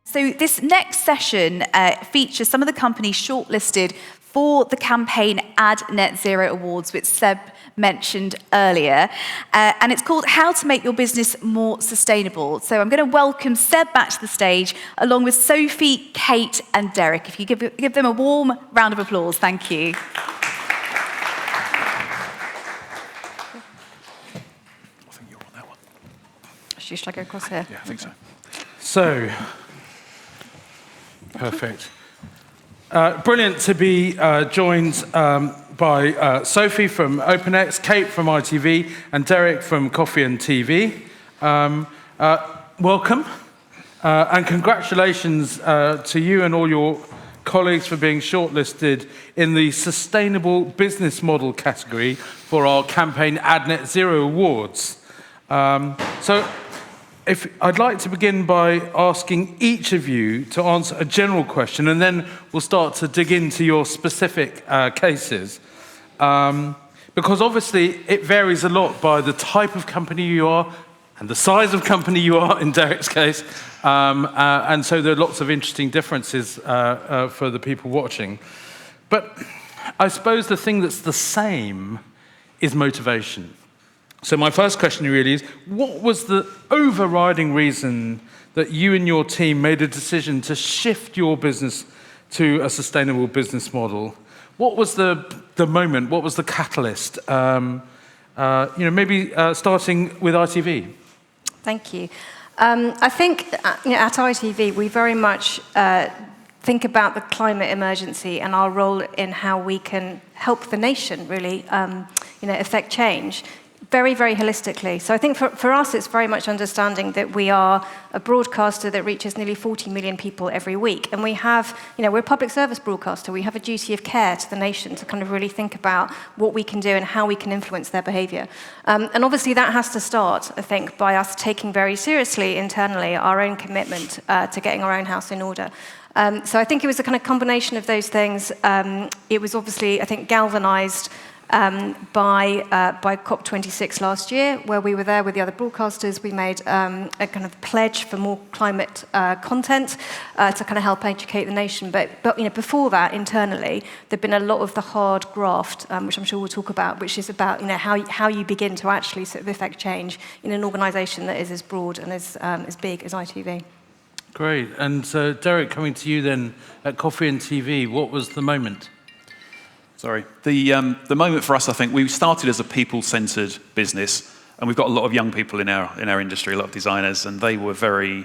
So this next session features some of the companies shortlisted for the campaign Ad Net Zero Awards, which Seb mentioned earlier. And it's called How to Make Your Business More Sustainable. So I'm going to welcome Seb back to the stage, along with Sophie, Kate, and Derek. If you give them a warm round of applause, thank you. I think you're on that one. Should I go across here? Yeah, I think so. So, perfect. Brilliant to be joined by Sophie from OpenX, Kate from ITV, and Derek from Coffee and TV. Welcome, and congratulations to you and all your colleagues for being shortlisted in the Sustainable Business Model category for our campaign Ad Net Zero Awards. I'd like to begin by asking each of you to answer a general question, and then we'll start to dig into your specific cases. Because obviously it varies a lot by the type of company you are and the size of company you are, in Derek's case. And so there are lots of interesting differences for the people watching. But I suppose the thing that's the same is motivation. So my first question really is, what was the overriding reason that you and your team made a decision to shift your business to a sustainable business model? What was the moment? What was the catalyst? Maybe starting with ITV. Thank you. I think at ITV we very much think about the climate emergency and our role in how we can help the nation really affect change. Very, very holistically. So I think for us, it's very much understanding that we are a broadcaster that reaches nearly 40 million people every week. And we have, we're a public service broadcaster. We have a duty of care to the nation to kind of really think about what we can do and how we can influence their behavior. And obviously that has to start, I think, by us taking very seriously internally our own commitment to getting our own house in order. So I think it was a kind of combination of those things. It was obviously, I think, galvanized by COP26 last year, where we were there with the other broadcasters. We made a kind of pledge for more climate content to kind of help educate the nation. But before that, internally, there'd been a lot of the hard graft, which I'm sure we'll talk about, which is about how you begin to actually sort of affect change in an organisation that is as broad and as big as ITV. Great. And so, Derek, coming to you then at Coffee and TV, what was the moment? Sorry. The moment for us, I think, we started as a people-centered business, and we've got a lot of young people in our industry, a lot of designers, and they were very,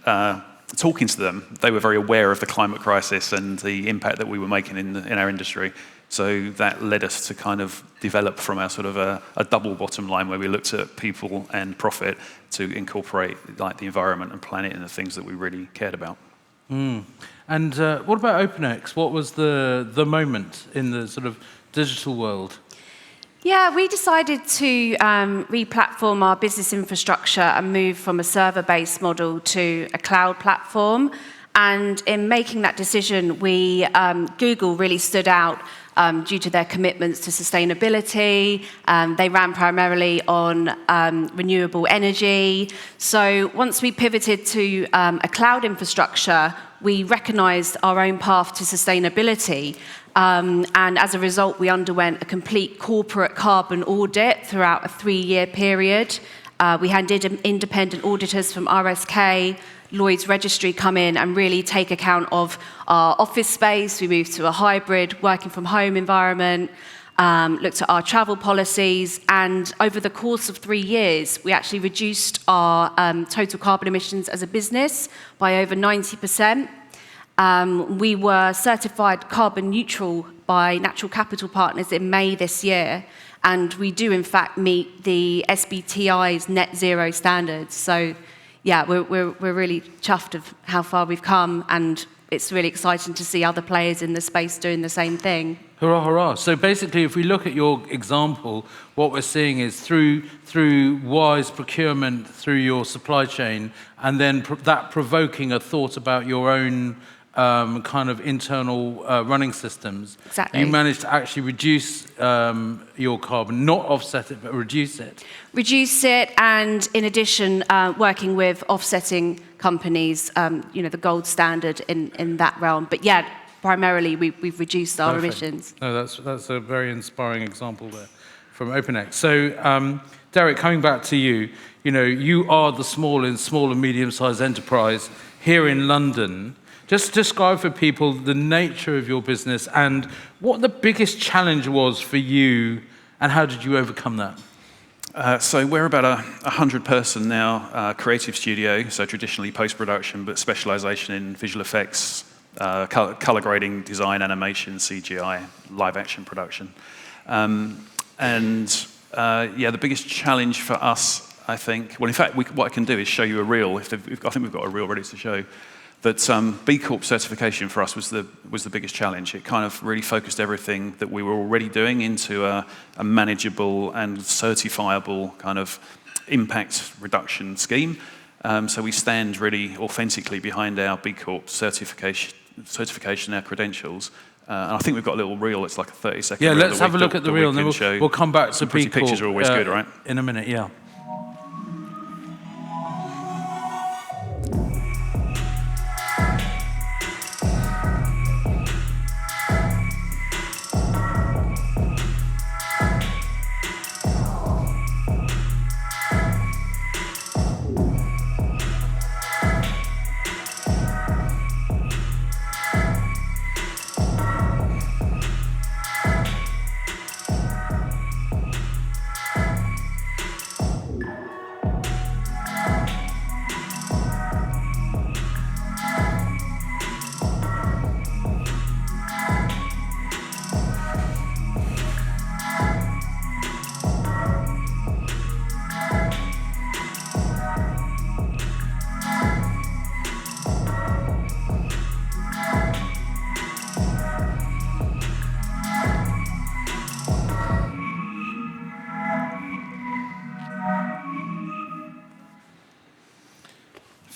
talking to them, they were very aware of the climate crisis and the impact that we were making in our industry. So that led us to kind of develop from our sort of a double bottom line where we looked at people and profit to incorporate like the environment and planet and the things that we really cared about. Mm. And what about OpenX? What was the moment in the sort of digital world? Yeah, we decided to re-platform our business infrastructure and move from a server-based model to a cloud platform. And in making that decision, Google really stood out due to their commitments to sustainability. They ran primarily on renewable energy. So once we pivoted to a cloud infrastructure, we recognized our own path to sustainability. And as a result, we underwent a complete corporate carbon audit throughout a 3-year period. We had independent auditors from RSK, Lloyd's Registry come in and really take account of our office space. We moved to a hybrid working from home environment, looked at our travel policies, and over the course of 3 years, we actually reduced our total carbon emissions as a business by over 90%. We were certified carbon neutral by Natural Capital Partners in May this year, and we do in fact meet the SBTi's net zero standards. So yeah, we're really chuffed of how far we've come, and it's really exciting to see other players in the space doing the same thing. Hurrah, hurrah. So basically, if we look at your example, what we're seeing is through wise procurement, through your supply chain, and then that provoking a thought about your own kind of internal running systems, Exactly. you managed to actually reduce your carbon, not offset it, but reduce it. Reduce it, and in addition, working with offsetting companies, the gold standard in that realm. But yeah, primarily we've reduced our Perfect. emissions. No, that's a very inspiring example there from OpenX. So, Derek, coming back to you, you are the small and medium-sized enterprise here in London. Just describe for people the nature of your business and what the biggest challenge was for you, and how did you overcome that? So we're about a 100-person now creative studio, so traditionally post-production, but specialization in visual effects, color grading, design, animation, CGI, live action production. The biggest challenge for us, I think, well, in fact, what I can do is show you a reel. I think we've got a reel ready to show. That B Corp certification for us was the biggest challenge. It kind of really focused everything that we were already doing into a manageable and certifiable kind of impact reduction scheme. So we stand really authentically behind our B Corp certification, our credentials. And I think we've got a little reel. It's like a 30-second Yeah, reel. let's have a look at the reel, and then we'll come back to some pretty B Corp. pictures are always good, right? In a minute, yeah.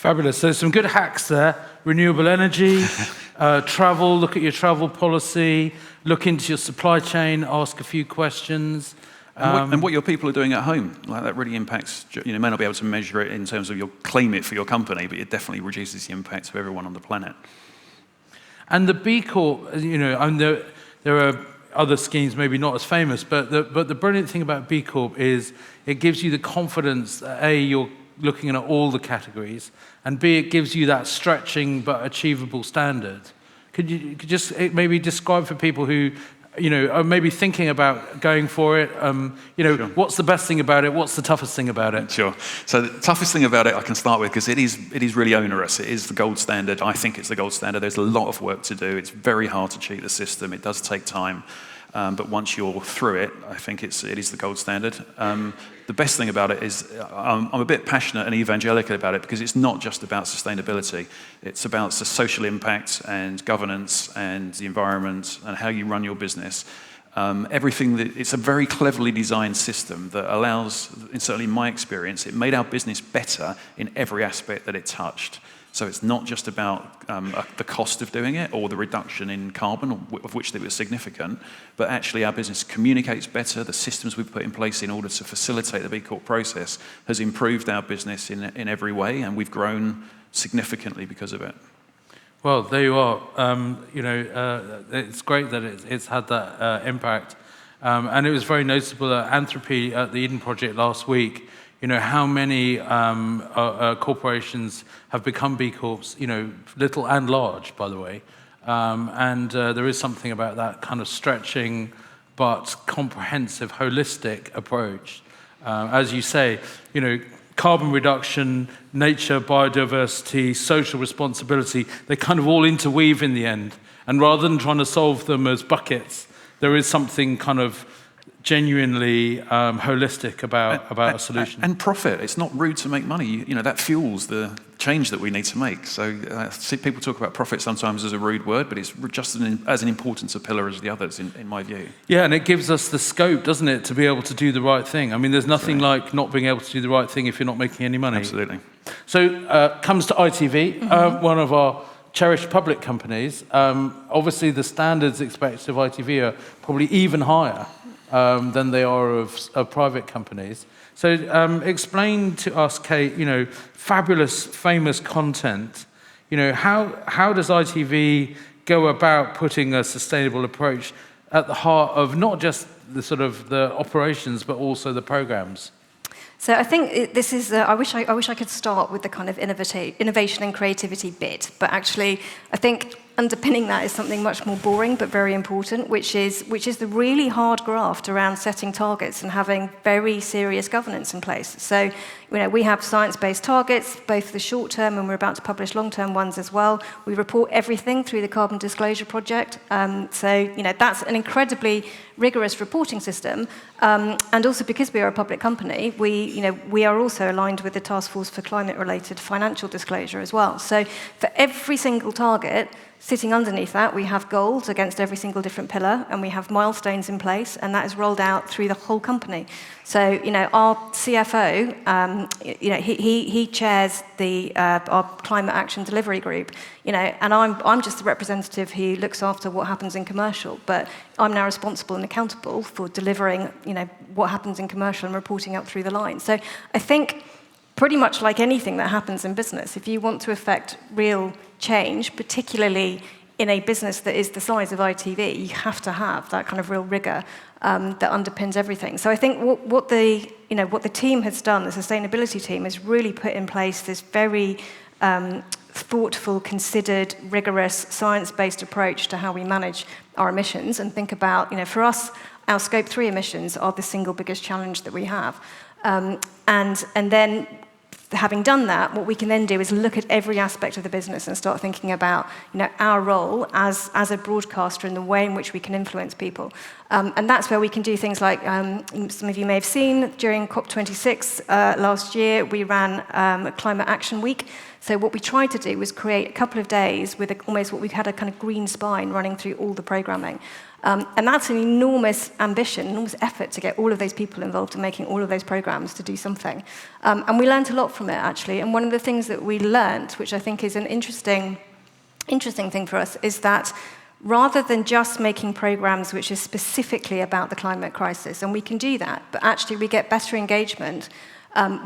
Fabulous. So some good hacks there. Renewable energy, travel, look at your travel policy, look into your supply chain, ask a few questions. And what your people are doing at home, like that really impacts, you may not be able to measure it in terms of you'll claim it for your company, but it definitely reduces the impact of everyone on the planet. And the B Corp, and there are other schemes maybe not as famous, but the brilliant thing about B Corp is it gives you the confidence that A, you're looking at all the categories, and B, it gives you that stretching but achievable standard. Could you just maybe describe for people who are maybe thinking about going for it, Sure. What's the best thing about it, what's the toughest thing about it? Sure. So the toughest thing about it I can start with, because it is really onerous. It is the gold standard. I think it's the gold standard. There's a lot of work to do. It's very hard to cheat the system. It does take time. But once you're through it, I think it is the gold standard. The best thing about it is I'm a bit passionate and evangelical about it, because it's not just about sustainability. It's about the social impact and governance and the environment and how you run your business. It's a very cleverly designed system that allows, certainly in my experience, it made our business better in every aspect that it touched. So it's not just about the cost of doing it or the reduction in carbon, of which it was significant, but actually our business communicates better. The systems we've put in place in order to facilitate the B Corp process has improved our business in every way, and we've grown significantly because of it. Well, there you are. It's great that it's had that impact. And it was very noticeable at Anthropy at the Eden Project last week, how many corporations have become B Corps, little and large, by the way. And there is something about that kind of stretching but comprehensive, holistic approach. As you say, carbon reduction, nature, biodiversity, social responsibility, they kind of all interweave in the end. And rather than trying to solve them as buckets, there is something kind of genuinely holistic about a solution. And profit. It's not rude to make money. That fuels the change that we need to make. So see people talk about profit sometimes as a rude word, but it's just as important a pillar as the others, in my view. Yeah, and it gives us the scope, doesn't it, to be able to do the right thing. I mean, there's nothing like not being able to do the right thing if you're not making any money. Absolutely. So comes to ITV, one of our cherished public companies, obviously the standards expected of ITV are probably even higher than they are of private companies. So explain to us, Kate, fabulous, famous content. How does ITV go about putting a sustainable approach at the heart of not just the sort of the operations, but also the programs? So I think this is, I wish I could start with the kind of innovation and creativity bit, but actually I think underpinning that is something much more boring but very important, which is the really hard graft around setting targets and having very serious governance in place. So we have science-based targets, both the short term and we're about to publish long-term ones as well. We report everything through the Carbon Disclosure Project. So that's an incredibly rigorous reporting system. And also because we are a public company, we are also aligned with the Task Force for Climate-Related Financial Disclosure as well. So for every single target, sitting underneath that, we have goals against every single different pillar, and we have milestones in place, and that is rolled out through the whole company. So, our CFO, he chairs our Climate Action Delivery Group, and I'm just the representative who looks after what happens in commercial, but I'm now responsible and accountable for delivering, what happens in commercial and reporting up through the line. So I think pretty much like anything that happens in business, if you want to affect real change, particularly in a business that is the size of ITV, you have to have that kind of real rigor that underpins everything. So I think what the team has done, the sustainability team, is really put in place this very thoughtful, considered, rigorous, science-based approach to how we manage our emissions and think about, for us, our Scope 3 emissions are the single biggest challenge that we have. And then having done that, what we can then do is look at every aspect of the business and start thinking about our role as a broadcaster and the way in which we can influence people. And that's where we can do things like, some of you may have seen, during COP26 last year, we ran a Climate Action Week. So what we tried to do was create a couple of days with almost what we had a kind of green spine running through all the programming. And that's an enormous ambition, enormous effort to get all of those people involved in making all of those programs to do something. And we learned a lot from it, actually. And one of the things that we learned, which I think is an interesting thing for us, is that rather than just making programs which are specifically about the climate crisis, and we can do that, but actually we get better engagement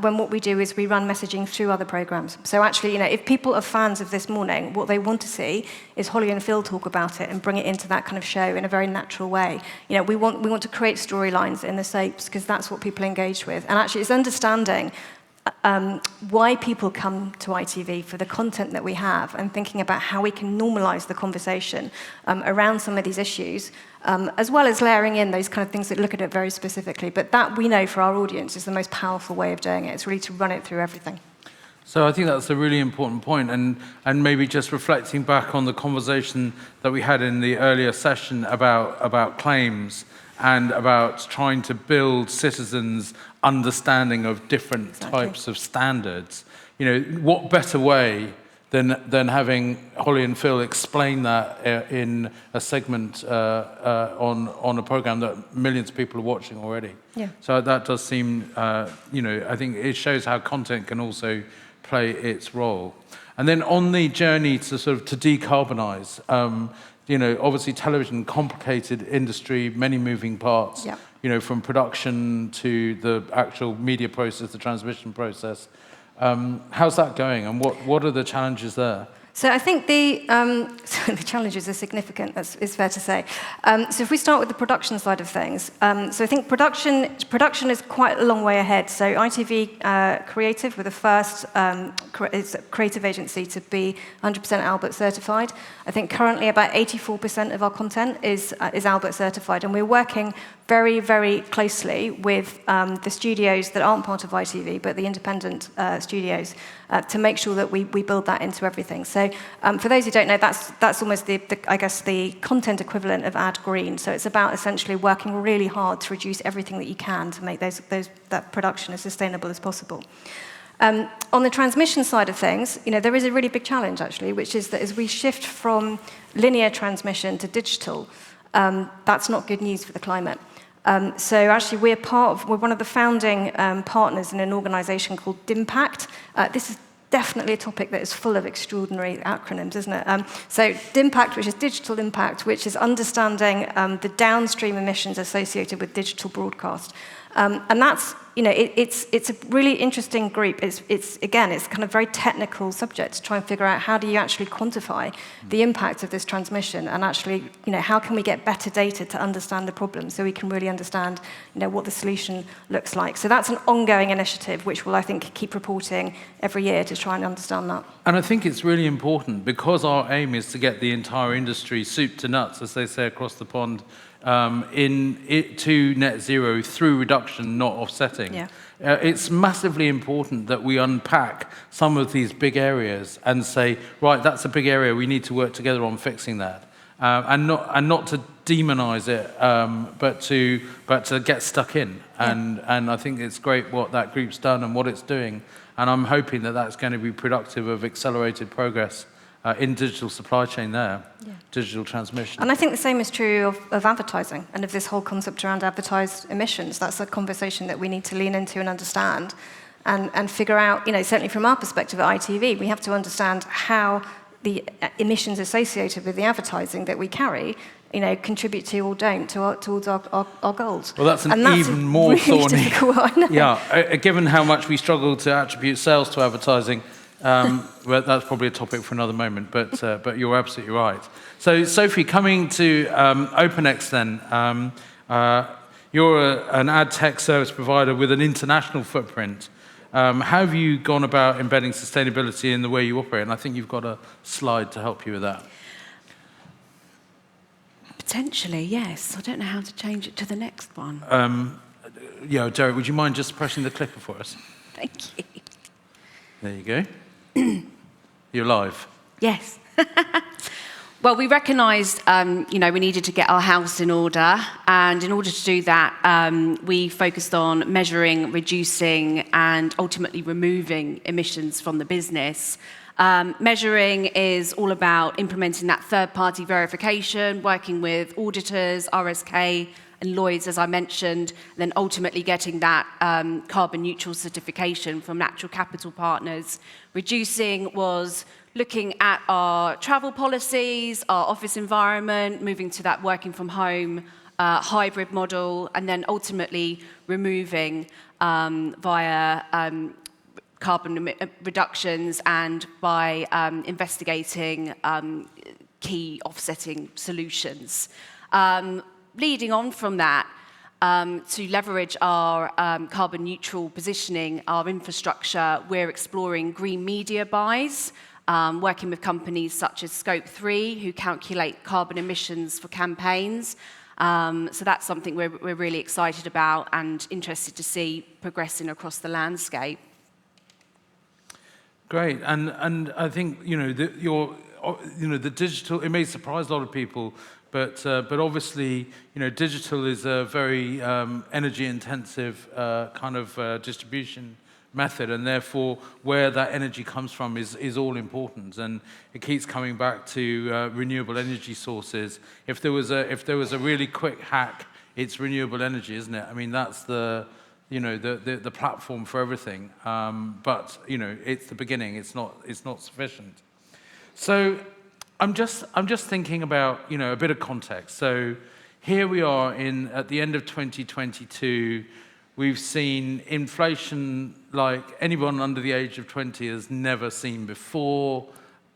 when what we do is we run messaging through other programs. So actually, if people are fans of This Morning, what they want to see is Holly and Phil talk about it and bring it into that kind of show in a very natural way. We want to create storylines in the soaps because that's what people engage with. And actually, it's understanding why people come to ITV for the content that we have and thinking about how we can normalize the conversation around some of these issues, as well as layering in those kind of things that look at it very specifically. But that, we know, for our audience is the most powerful way of doing it. It's really to run it through everything. So I think that's a really important point, and maybe just reflecting back on the conversation that we had in the earlier session about claims and about trying to build citizens' understanding of different types of standards. What better way than having Holly and Phil explain that in a segment on a program that millions of people are watching already. Yeah. So that does seem, I think it shows how content can also play its role. And then on the journey to decarbonise, obviously television, complicated industry, many moving parts, yeah. From production to the actual media process, the transmission process. How's that going, and what are the challenges there? So I think the challenges are significant, it's fair to say. So if we start with the production side of things, so I think production is quite a long way ahead. So ITV Creative were the first creative agency to be 100% Albert certified. I think currently about 84% of our content is Albert certified, and we're working very, very closely with the studios that aren't part of ITV, but the independent studios, to make sure that we build that into everything. So for those who don't know, that's almost the content equivalent of Ad Green. So it's about essentially working really hard to reduce everything that you can to make that production as sustainable as possible. On the transmission side of things, there is a really big challenge, actually, which is that as we shift from linear transmission to digital, that's not good news for the climate. So actually, we're one of the founding partners in an organisation called DIMPACT. This is definitely a topic that is full of extraordinary acronyms, isn't it? So DIMPACT, which is digital impact, which is understanding the downstream emissions associated with digital broadcast. And that's, it's a really interesting group. It's kind of very technical subject to try and figure out how do you actually quantify the impact of this transmission, and actually, how can we get better data to understand the problem so we can really understand, what the solution looks like. So that's an ongoing initiative which will, I think, keep reporting every year to try and understand that. And I think it's really important, because our aim is to get the entire industry soup to nuts, as they say across the pond, to net zero through reduction, not offsetting. Yeah. It's massively important that we unpack some of these big areas and say, right, that's a big area, we need to work together on fixing that. And not to demonize it, but to get stuck in. And I think it's great what that group's done and what it's doing. And I'm hoping that that's going to be productive of accelerated progress in digital supply chain there, digital transmission. And I think the same is true of advertising and of this whole concept around advertised emissions. That's a conversation that we need to lean into and understand and figure out, certainly from our perspective at ITV, we have to understand how the emissions associated with the advertising that we carry contribute to or don't towards our goals. Well, that's that's even more really thorny. difficult one. Yeah, given how much we struggle to attribute sales to advertising, well, that's probably a topic for another moment, but you're absolutely right. So, Sophie, coming to OpenX then, you're an ad tech service provider with an international footprint. How have you gone about embedding sustainability in the way you operate? And I think you've got a slide to help you with that. Potentially, yes. I don't know how to change it to the next one. Derek, would you mind just pressing the clicker for us? Thank you. There you go. You're live. Yes. Well, we recognised, we needed to get our house in order. And in order to do that, we focused on measuring, reducing, and ultimately removing emissions from the business. Measuring is all about implementing that third-party verification, working with auditors, RSK, and Lloyds, as I mentioned, and then ultimately getting that carbon neutral certification from natural capital partners. Reducing was looking at our travel policies, our office environment, moving to that working from home hybrid model, and then ultimately removing via carbon reductions and by investigating key offsetting solutions. Leading on from that, to leverage our carbon neutral positioning, our infrastructure, we're exploring green media buys, working with companies such as Scope 3, who calculate carbon emissions for campaigns. So that's something we're really excited about and interested to see progressing across the landscape. Great, and I think the digital, it may surprise a lot of people, but obviously digital is a very energy-intensive kind of distribution method, and therefore where that energy comes from is all important, and it keeps coming back to renewable energy sources. If there was a really quick hack, it's renewable energy, isn't it? I mean, that's the platform for everything. But it's the beginning. It's not sufficient. So I'm just thinking about a bit of context. So here we are at the end of 2022. We've seen inflation like anyone under the age of 20 has never seen before.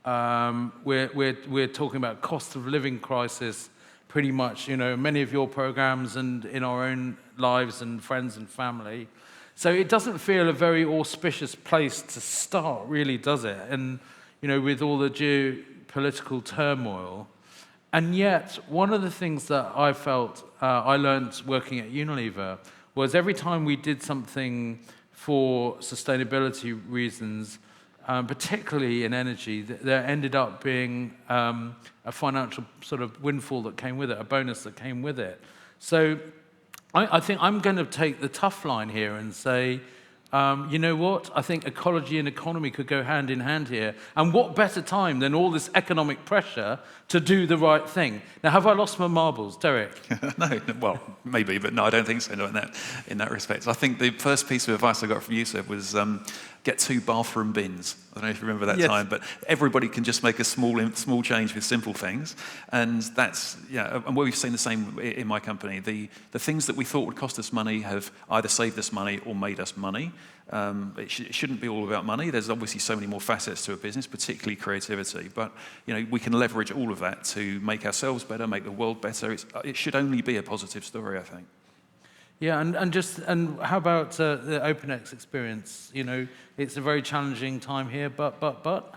We're talking about cost of living crisis. Pretty much, many of your programs and in our own lives and friends and family. So it doesn't feel a very auspicious place to start, really, does it? And, with all the geopolitical turmoil. And yet, one of the things that I felt I learned working at Unilever was every time we did something for sustainability reasons, particularly in energy, there ended up being a financial sort of windfall that came with it, a bonus that came with it. So I think I'm going to take the tough line here and say, you know what? I think ecology and economy could go hand in hand here. And what better time than all this economic pressure to do the right thing? Now, have I lost my marbles, Derek? No, well, maybe, but no, I don't think so. No, in that respect, I think the first piece of advice I got from Yusuf was get 2 bathroom bins. I don't know if you remember that Yes. time, but everybody can just make a small change with simple things. And that's, and we've seen the same in my company. The things that we thought would cost us money have either saved us money or made us money. It shouldn't be all about money. There's obviously so many more facets to a business, particularly creativity. But we can leverage all of that to make ourselves better, make the world better. It should only be a positive story, I think. Yeah, and how about the OpenX experience? It's a very challenging time here, but.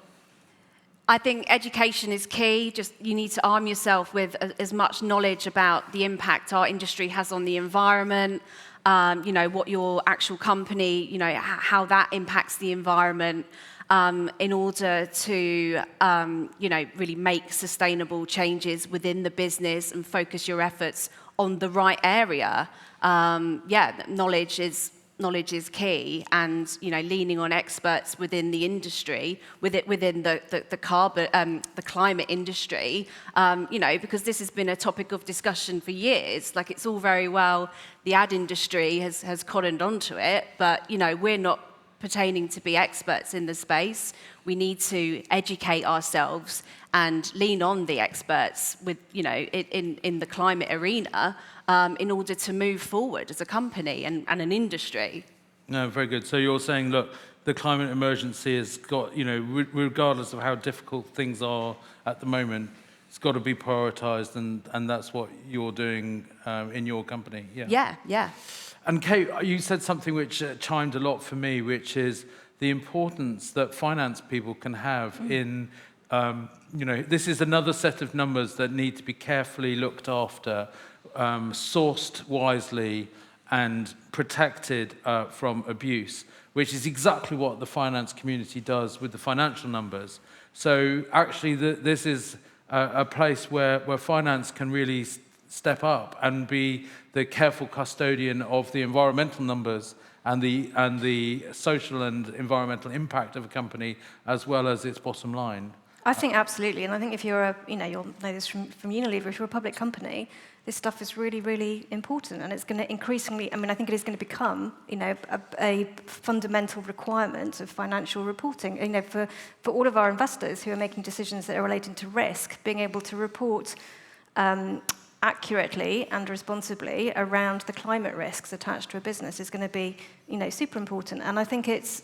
I think education is key. Just you need to arm yourself with as much knowledge about the impact our industry has on the environment. What your actual company, how that impacts the environment, in order to, really make sustainable changes within the business and focus your efforts on the right area. Knowledge is key, and leaning on experts within the industry, within the climate industry, because this has been a topic of discussion for years. Like, it's all very well the ad industry has cottoned onto it, but we're not pertaining to be experts in the space. We need to educate ourselves and lean on the experts with in the climate arena, in order to move forward as a company and an industry. No, very good. So you're saying, look, the climate emergency has got, regardless of how difficult things are at the moment, it's got to be prioritised, and that's what you're doing in your company. Yeah. And Kate, you said something which chimed a lot for me, which is the importance that finance people can have in, this is another set of numbers that need to be carefully looked after, sourced wisely, and protected from abuse, which is exactly what the finance community does with the financial numbers. So actually, this is a place where finance can really step up and be the careful custodian of the environmental numbers and the social and environmental impact of a company, as well as its bottom line. I think absolutely, and I think if you're you'll know this from Unilever, if you're a public company, this stuff is really, really important, and it's going to increasingly, I think it is going to become, a fundamental requirement of financial reporting. For all of our investors who are making decisions that are relating to risk, being able to report accurately and responsibly around the climate risks attached to a business is going to be, super important. And I think it's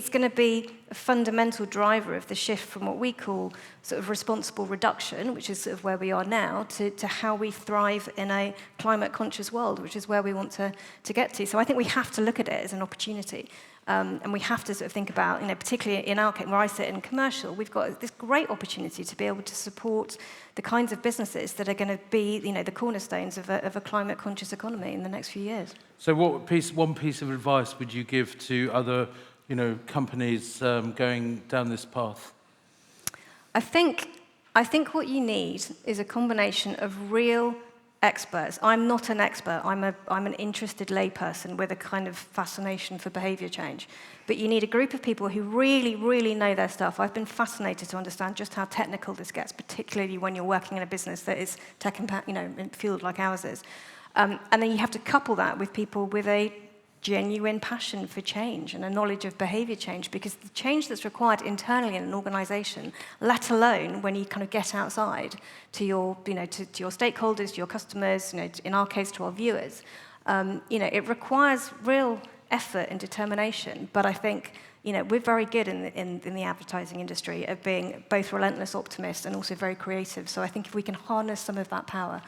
going to be a fundamental driver of the shift from what we call sort of responsible reduction, which is sort of where we are now, to how we thrive in a climate-conscious world, which is where we want to get to. So I think we have to look at it as an opportunity. And we have to sort of think about, particularly in our case, where I sit in commercial, we've got this great opportunity to be able to support the kinds of businesses that are going to be, the cornerstones of a climate-conscious economy in the next few years. So one piece of advice would you give to other, companies going down this path? I think what you need is a combination of real experts. I'm not an expert. I'm an interested layperson with a kind of fascination for behaviour change. But you need a group of people who really, really know their stuff. I've been fascinated to understand just how technical this gets, particularly when you're working in a business that is tech impact, fueled like ours is. And then you have to couple that with people with a genuine passion for change and a knowledge of behaviour change, because the change that's required internally in an organisation, let alone when you kind of get outside to your, to your stakeholders, to your customers, in our case to our viewers, it requires real effort and determination. But I think we're very good in the advertising industry at being both relentless optimists and also very creative. So I think if we can harness some of that power,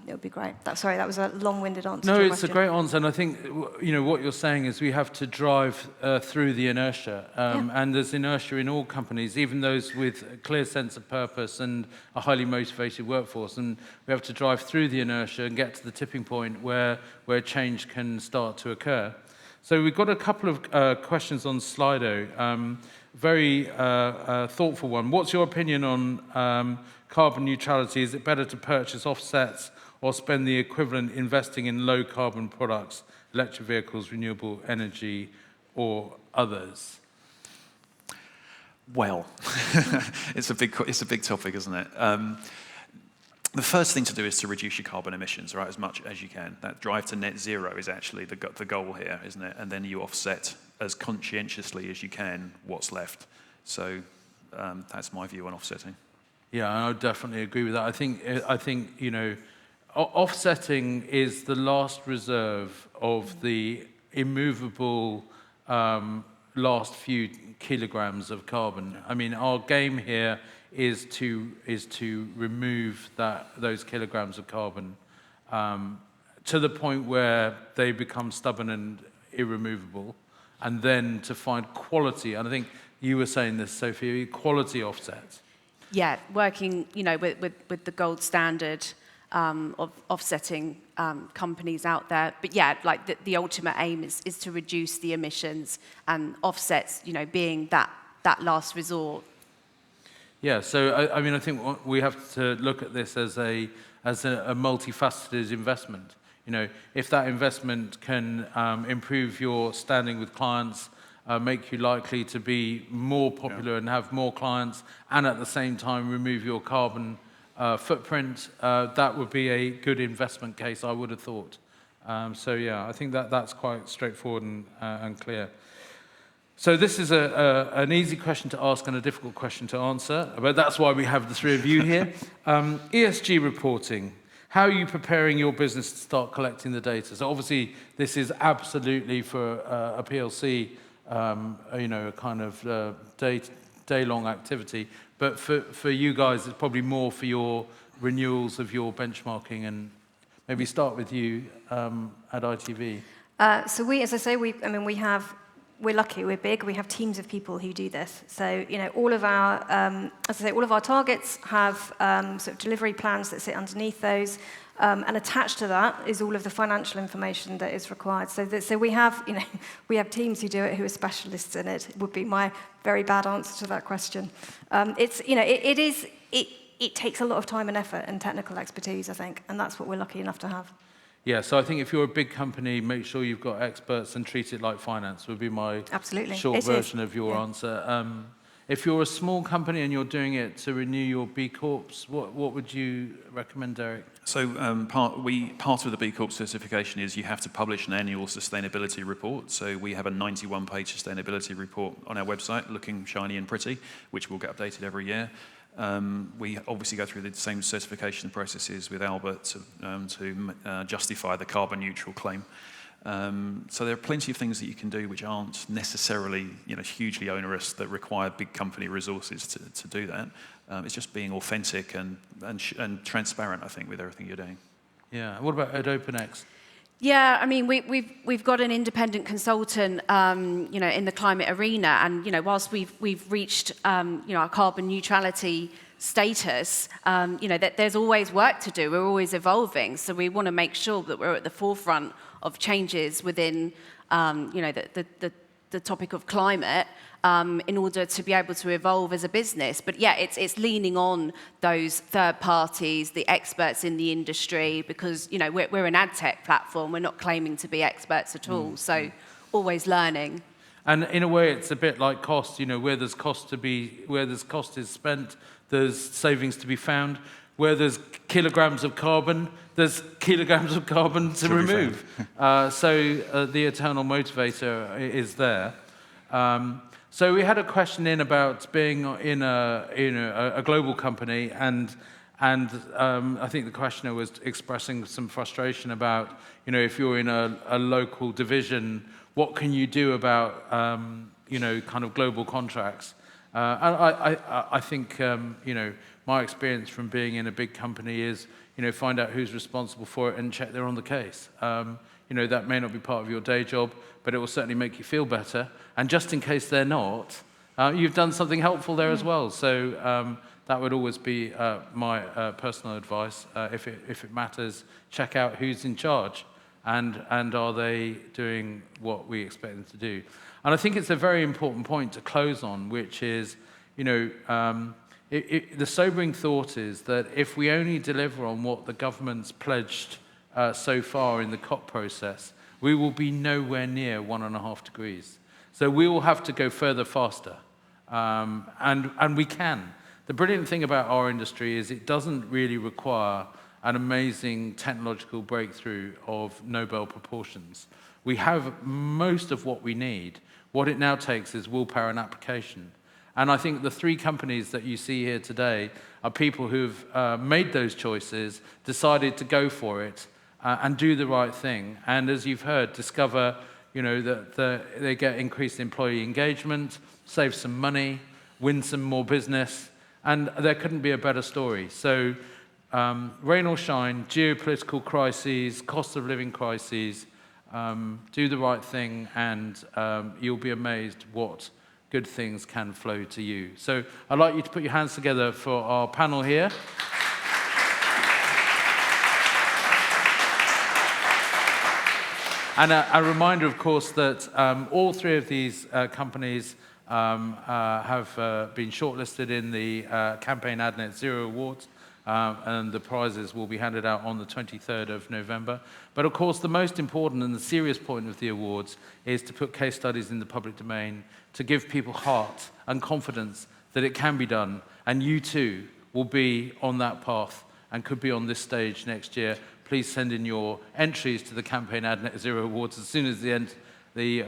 it would be great. Sorry, that was a long-winded answer. No, it's a great answer, and I think what you're saying is we have to drive through the inertia, and there's inertia in all companies, even those with a clear sense of purpose and a highly motivated workforce, and we have to drive through the inertia and get to the tipping point where change can start to occur. So we've got a couple of questions on Slido. Very thoughtful one. What's your opinion on carbon neutrality? Is it better to purchase offsets or spend the equivalent investing in low carbon products, electric vehicles, renewable energy, or others? Well, it's a big topic, isn't it? the first thing to do is to reduce your carbon emissions, right, as much as you can. That drive to net zero is actually the goal here, isn't it? And then you offset as conscientiously as you can what's left. So that's my view on offsetting. Yeah, I would definitely agree with that. I think offsetting is the last reserve of the immovable last few kilograms of carbon. I mean, our game here is to remove those kilograms of carbon to the point where they become stubborn and irremovable, and then to find quality. And I think you were saying this, Sophie, quality offsets. Yeah, working, with the gold standard of offsetting companies out there. But yeah, like the ultimate aim is to reduce the emissions, and offsets, being that last resort. Yeah, so I think we have to look at this as a multifaceted investment. If that investment can improve your standing with clients, make you likely to be more popular and have more clients, and at the same time remove your carbon footprint, that would be a good investment case, I would have thought. So yeah, I think that's quite straightforward and clear. So this is an easy question to ask and a difficult question to answer, but that's why we have the three of you here. ESG reporting. How are you preparing your business to start collecting the data? So obviously, this is absolutely for a PLC, a kind of day-long activity. But for you guys, it's probably more for your renewals of your benchmarking. And maybe start with you at ITV. So we, as I say, we're lucky, we're big, we have teams of people who do this. So, all of our, as I say, all of our targets have sort of delivery plans that sit underneath those, and attached to that is all of the financial information that is required. So we have, we have teams who do it who are specialists in it, would be my very bad answer to that question. It takes a lot of time and effort and technical expertise, I think, and that's what we're lucky enough to have. Yeah, so I think if you're a big company, make sure you've got experts and treat it like finance would be my short version of your answer. If you're a small company and you're doing it to renew your B Corps, what would you recommend, Derek? So part of the B Corp certification is you have to publish an annual sustainability report. So we have a 91-page sustainability report on our website, looking shiny and pretty, which will get updated every year. We obviously go through the same certification processes with Albert to justify the carbon neutral claim. So there are plenty of things that you can do which aren't necessarily hugely onerous, that require big company resources to do that. It's just being authentic and transparent, I think, with everything you're doing. Yeah. What about at OpenX? Yeah, I mean, we've got an independent consultant, in the climate arena, and whilst we've reached, our carbon neutrality status, that there's always work to do. We're always evolving, so we want to make sure that we're at the forefront of changes within, the topic of climate, in order to be able to evolve as a business. But yeah, it's leaning on those third parties, the experts in the industry, because we're an ad tech platform. We're not claiming to be experts at all. So always learning. And in a way, it's a bit like cost. Where there's cost is spent, there's savings to be found. Where there's kilograms of carbon, there's kilograms of carbon to remove. So the eternal motivator is there. So we had a question in about being in a global company, and I think the questioner was expressing some frustration about if you're in a local division, what can you do about kind of global contracts? I think my experience from being in a big company is find out who's responsible for it and check they're on the case. That may not be part of your day job, but it will certainly make you feel better. And just in case they're not, you've done something helpful there as well. So that would always be my personal advice. If it matters, check out who's in charge and are they doing what we expect them to do. And I think it's a very important point to close on, which is, the sobering thought is that if we only deliver on what the government's pledged so far in the COP process, we will be nowhere near 1.5 degrees. So we will have to go further, faster. And we can. the brilliant thing about our industry is it doesn't really require an amazing technological breakthrough of Nobel proportions. We have most of what we need. What it now takes is willpower and application. And I think the 3 companies that you see here today are people who've made those choices, decided to go for it, and do the right thing. And as you've heard, discover, that they get increased employee engagement, save some money, win some more business, and there couldn't be a better story. So rain or shine, geopolitical crises, cost of living crises, do the right thing, and you'll be amazed what good things can flow to you. So I'd like you to put your hands together for our panel here. And a reminder, of course, that all 3 of these companies have been shortlisted in the Campaign Ad Net Zero Awards, and the prizes will be handed out on the 23rd of November. But of course, the most important and the serious point of the awards is to put case studies in the public domain, to give people heart and confidence that it can be done, and you too will be on that path and could be on this stage next year. Please send in your entries to the Campaign Ad Net Zero Awards as soon as the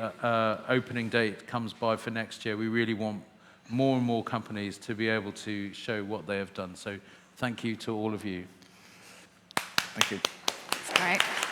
opening date comes by for next year. We really want more and more companies to be able to show what they have done. So thank you to all of you. Thank you. That's great.